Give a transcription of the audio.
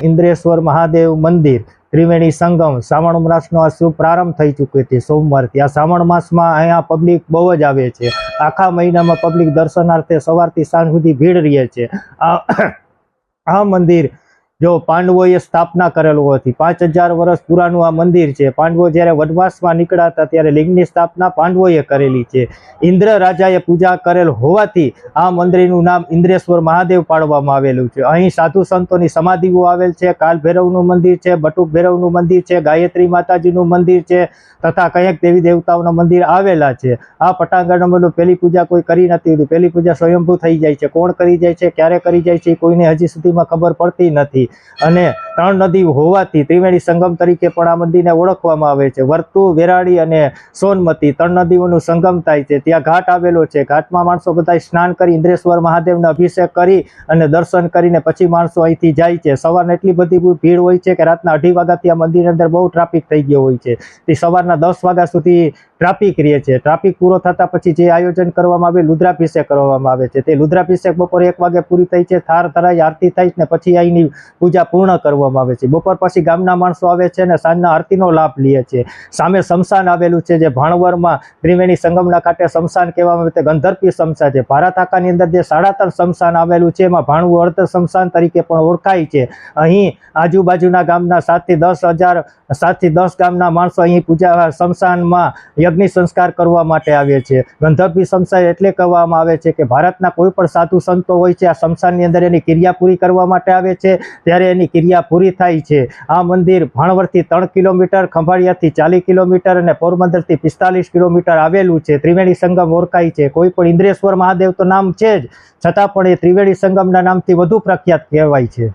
ઇન્દ્રેશ્વર મહાદેવ મંદિર ત્રિવેણી સંગમ શ્રાવણ માસનો આ શુભ પ્રારંભ થઈ ચૂક્યો છે સોમવારથી। આ શ્રાવણ માસમાં અહીંયા પબ્લિક બહુ જ આવે છે। આખા મહિનામાં પબ્લિક દર્શનાર્થે સવારથી સાંજ સુધી ભીડ રહે છે। આ મંદિર જો પાંડવોએ સ્થાપના કરેલું હતી। 5000 વર્ષ પુરાનું આ મંદિર છે। પાંડવો જ્યારે વનવાસમાં નીકળ્યા હતા ત્યારે લિંગની સ્થાપના પાંડવોએ કરેલી છે। ઇન્દ્ર રાજાએ પૂજા કરેલ હોવાથી આ મંદિરનું નામ ઇન્દ્રેશ્વર મહાદેવ પાડવામાં આવેલું છે। અહીં સાધુ સંતોની સમાધિઓ આવેલ છે। કાલ ભૈરવનું મંદિર છે, બટુક ભૈરવનું મંદિર છે, ગાયત્રી માતાજીનું મંદિર છે તથા કંઈક દેવી દેવતાઓના મંદિર આવેલા છે। આ પટાંગણમાં પહેલી પૂજા કોઈ કરી નથી હોતી। પહેલી પૂજા સ્વયંભૂ થઈ જાય છે। કોણ કરી જાય છે, ક્યારે કરી જાય છે, કોઈને હજી સુધીમાં ખબર પડતી નથી। અને 3 નદી હોવાથી ત્રિવેણી સંગમ તરીકે પણ આ મંદિરને ઓળખવામાં આવે છે। વર્તુ, વેરાળી અને સોનમતી 3 નદીઓનું સંગમ થાય છે। ત્યાં ઘાટ આવેલો છે। ઘાટમાં માણસો બધા સ્નાન કરી ઇન્દ્રેશ્વર મહાદેવનો અભિષેક કરી અને દર્શન કરીને પછી માણસો અહીંથી જાય છે। સવારના એટલી બધી ભીડ હોય છે કે રાતના 2:30 વાગ્યાથી આ મંદિરની અંદર બહુ ટ્રાફિક થઈ ગયો હોય છે। તે સવારના 10 વાગ્યા સુધી ટ્રાફિક રહે છે। ટ્રાફિક પૂરો થતા પછી જે આયોજન કરવામાં આવે રુદ્રાભિષેક કરવામાં આવે છે। તે રુદ્રાભિષેક બપોરે 1 વાગે પૂરી થઈ છે। થાર ધરાઈ આરતી થાય ને પછી અહીંની પૂજા પૂર્ણ કરવામાં આવે છે। બપોર પછી ગામના માણસો આવે છે અને સાંજના આરતીનો લાભ લે છે। સામે શમશાન આવેલું છે જે ભાણવરમાં ત્રિવેણી સંગમના કાંઠે શમશાન કહેવામાં આવે છે। ગંધર્પી શમશાન છે। ભારત આખાની અંદર જે 3.5 શમશાન આવેલું છે એમાં ભાણવું અર્ધ શમશાન તરીકે પણ ઓળખાય છે। અહીં આજુબાજુના ગામના 7 થી 10 ગામના માણસો અહીં પૂજા શમશાનમાં યજ્ઞ સંસ્કાર કરવા માટે આવે છે। ગંધર્પી શમશાન એટલે કહેવામાં આવે છે કે ભારતના કોઈ પણ સાધુ સંતો હોય છે આ શમશાનની અંદર એની ક્રિયા પૂરી કરવા માટે આવે છે। ત્યારે એની ક્રિયા પૂરી થાય છે। આ મંદિર ભાણવડથી 3 કિલોમીટર, ખંભાળિયાથી 40 કિલોમીટર અને પોરબંદરથી 45 કિલોમીટર આવેલું છે। ત્રિવેણી સંગમ ઓળખાય છે। કોઈ પણ ઇન્દ્રેશ્વર મહાદેવ તો નામ છે જ, છતાં પણ એ ત્રિવેણી સંગમના નામથી વધુ પ્રખ્યાત કહેવાય છે।